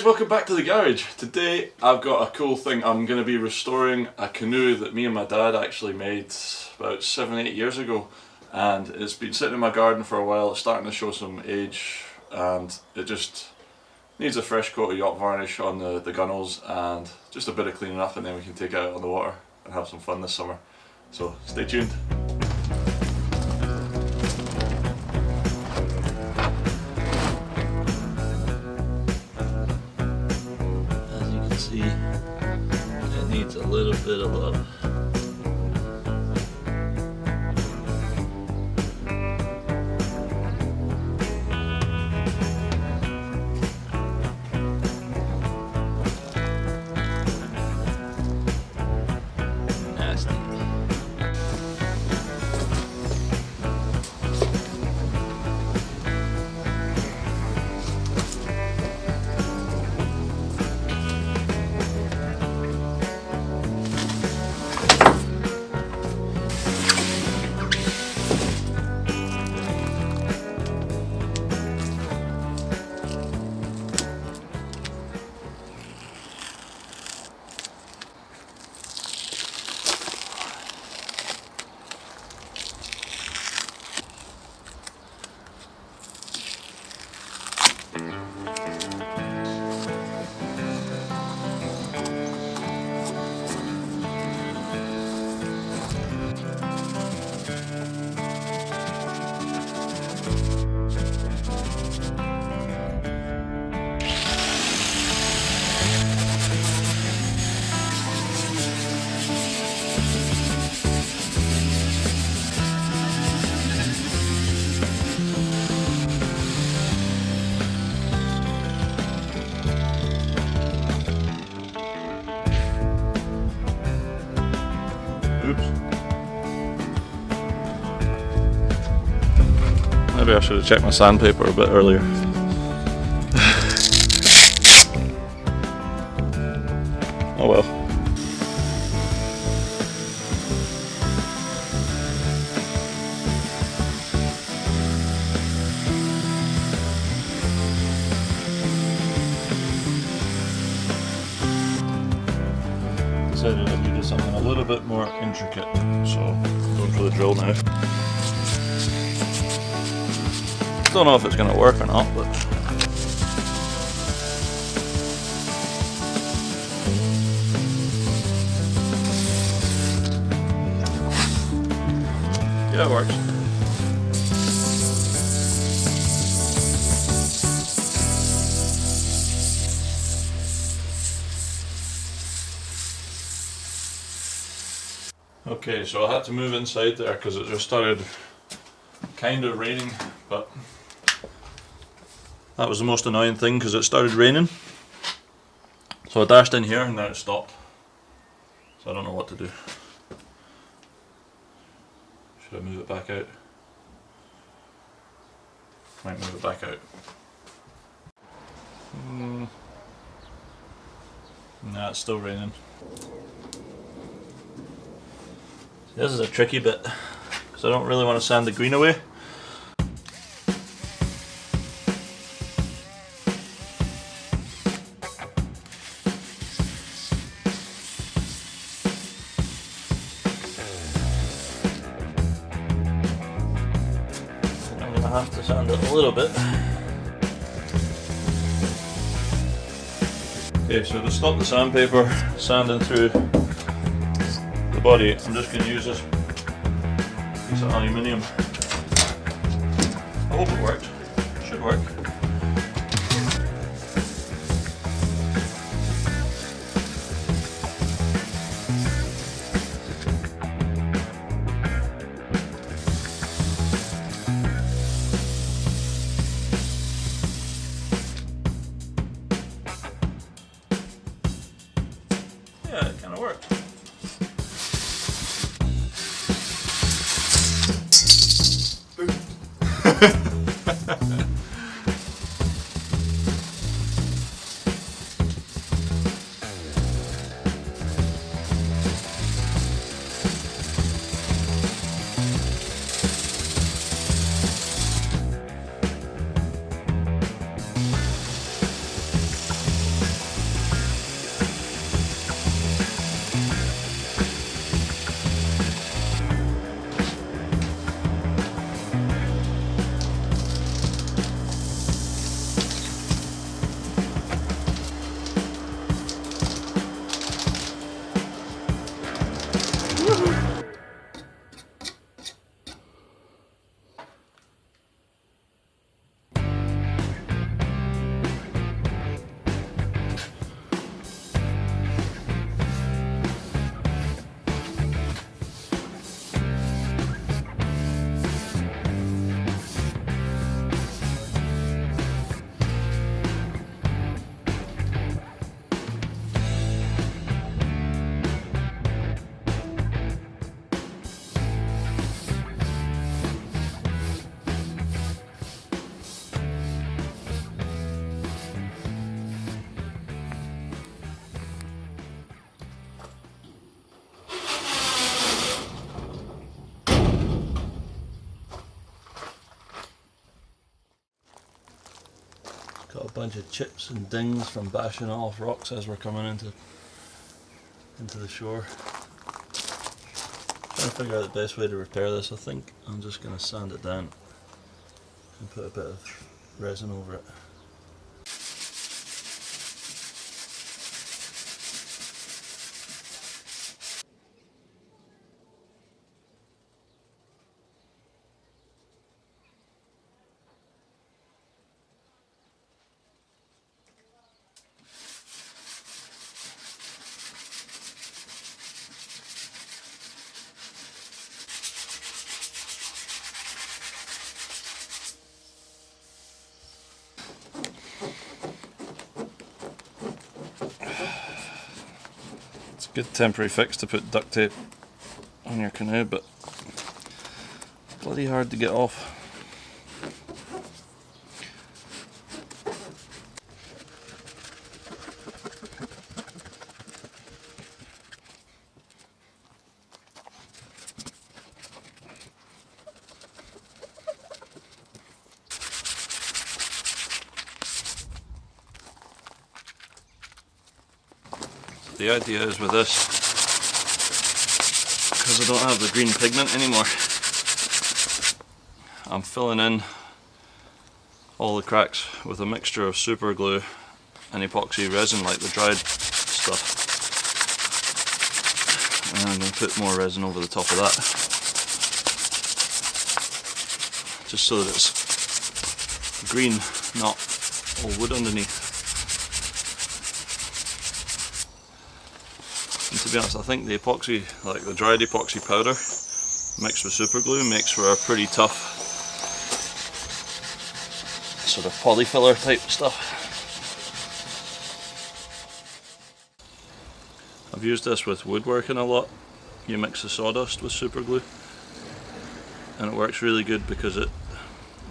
guys, welcome back to the garage. Today I've got a cool thing. I'm going to be restoring a canoe that me and my dad actually made about 7-8 years ago, and it's been sitting in my garden for a while. It's starting to show some age and it just needs a fresh coat of yacht varnish on the gunnels and just a bit of cleaning up, and then we can take it out on the water and have some fun this summer. So stay tuned. See, it needs a little bit of love. Nasty. Oops. Maybe I should have checked my sandpaper a bit earlier. Oh well. Decided I needed something a little bit more intricate, so I'm going for the drill now. Don't know if it's going to work or not, but yeah, it works. Okay, so I had to move inside there because it just started kind of raining, but that was the most annoying thing because it started raining. So I dashed in here and now it stopped. So I don't know what to do. Should I move it back out? Might move it back out. Nah, it's still raining. This is a tricky bit because I don't really want to sand the green away. I'm going to have to sand it a little bit. Okay, so to stop the sandpaper sanding through the body, I'm just going to use this piece of aluminium. I hope it worked. It should work. Yeah, it kind of worked. bunch of chips and dings from bashing off rocks as we're coming into the shore. Trying to figure out the best way to repair this. I think I'm just going to sand it down and put a bit of resin over it. It's a good temporary fix to put duct tape on your canoe, but bloody hard to get off. The idea is with this, because I don't have the green pigment anymore, I'm filling in all the cracks with a mixture of super glue and epoxy resin, like the dried stuff, and I'm going to put more resin over the top of that, just so that it's green, not all wood underneath. And to be honest, I think the epoxy, like the dried epoxy powder mixed with super glue, makes for a pretty tough sort of polyfiller type stuff. I've used this with woodworking a lot. You mix the sawdust with super glue and it works really good because it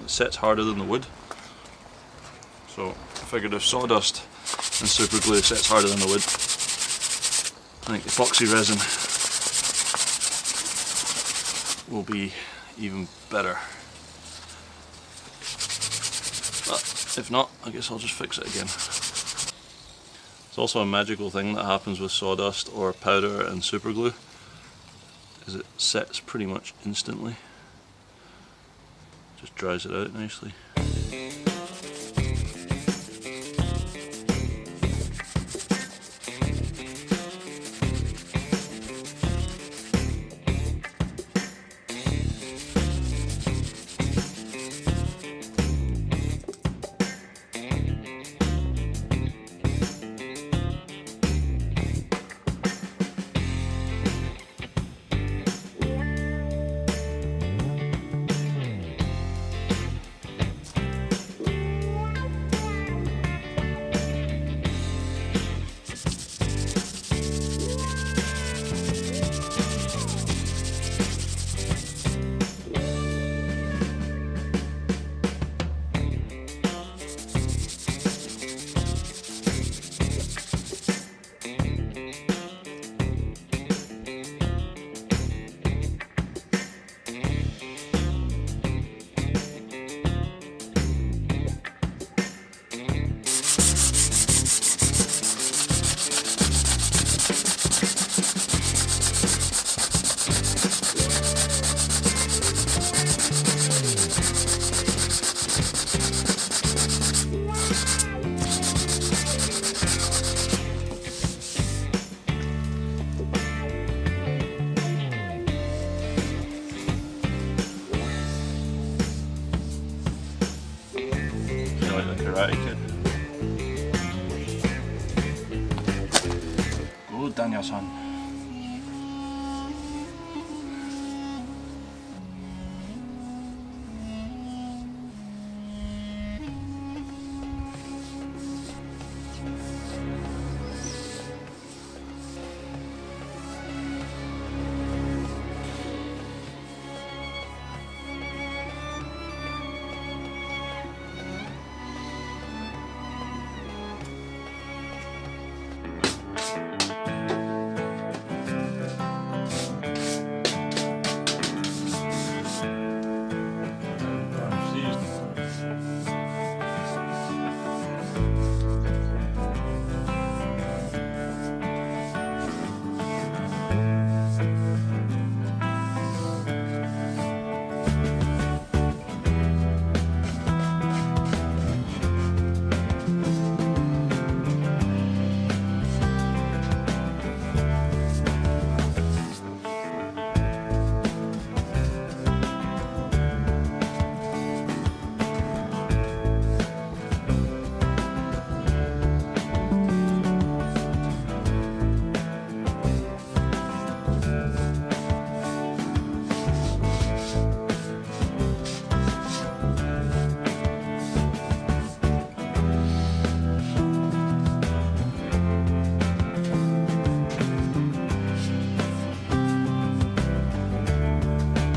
sets harder than the wood. So I figured if sawdust and super glue sets harder than the wood, I think epoxy resin will be even better. But if not, I guess I'll just fix it again. It's also a magical thing that happens with sawdust or powder and super glue, is it sets pretty much instantly. Just dries it out nicely. Karate Kid. Go Daniel-san.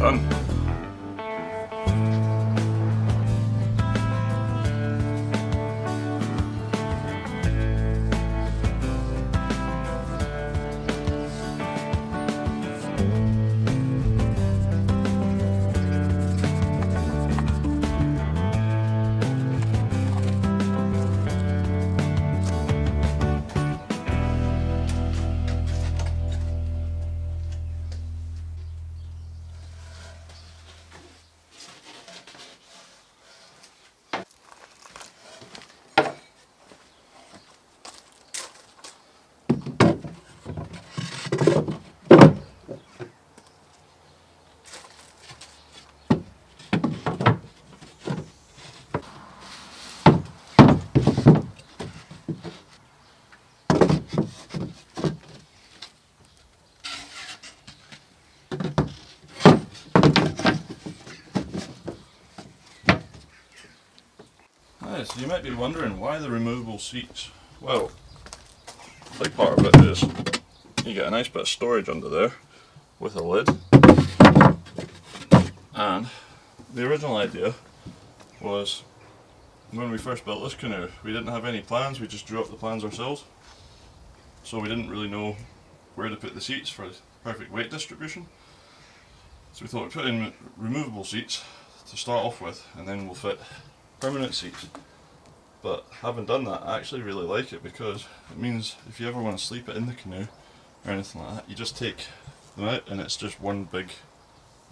ton. So you might be wondering why the removable seats. Well, a big part of it is you get a nice bit of storage under there with a lid. And the original idea was, when we first built this canoe, we didn't have any plans, we just drew up the plans ourselves. So we didn't really know where to put the seats for perfect weight distribution. So we thought we'd put in removable seats to start off with, and then we'll fit permanent seats. But having done that, I actually really like it, because it means if you ever want to sleep in the canoe or anything like that, you just take them out and it's just one big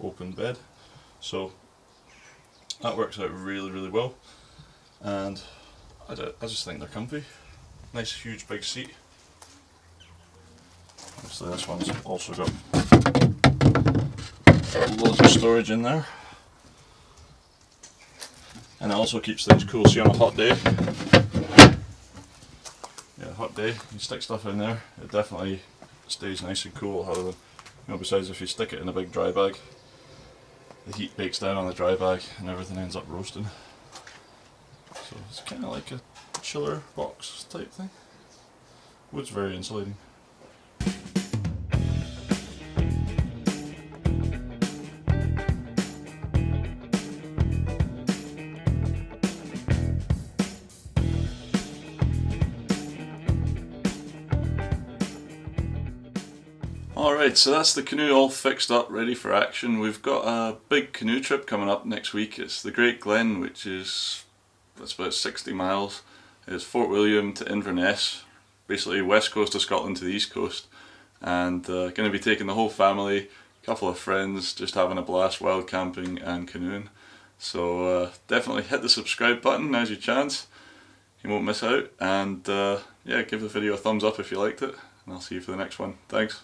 open bed. So that works out really, really well, and I just think they're comfy. Nice huge big seat. Obviously this one's also got loads of storage in there. And it also keeps things cool. See, on a hot day, you stick stuff in there, it definitely stays nice and cool. However, besides if you stick it in a big dry bag, the heat bakes down on the dry bag and everything ends up roasting. So it's kind of like a chiller box type thing. Wood's very insulating. Alright, so that's the canoe all fixed up, ready for action. We've got a big canoe trip coming up next week. It's the Great Glen, which is about 60 miles. It's Fort William to Inverness, basically west coast of Scotland to the east coast. And going to be taking the whole family, a couple of friends, just having a blast wild camping and canoeing. So definitely hit the subscribe button, now's your chance. You won't miss out. And yeah, give the video a thumbs up if you liked it. And I'll see you for the next one. Thanks.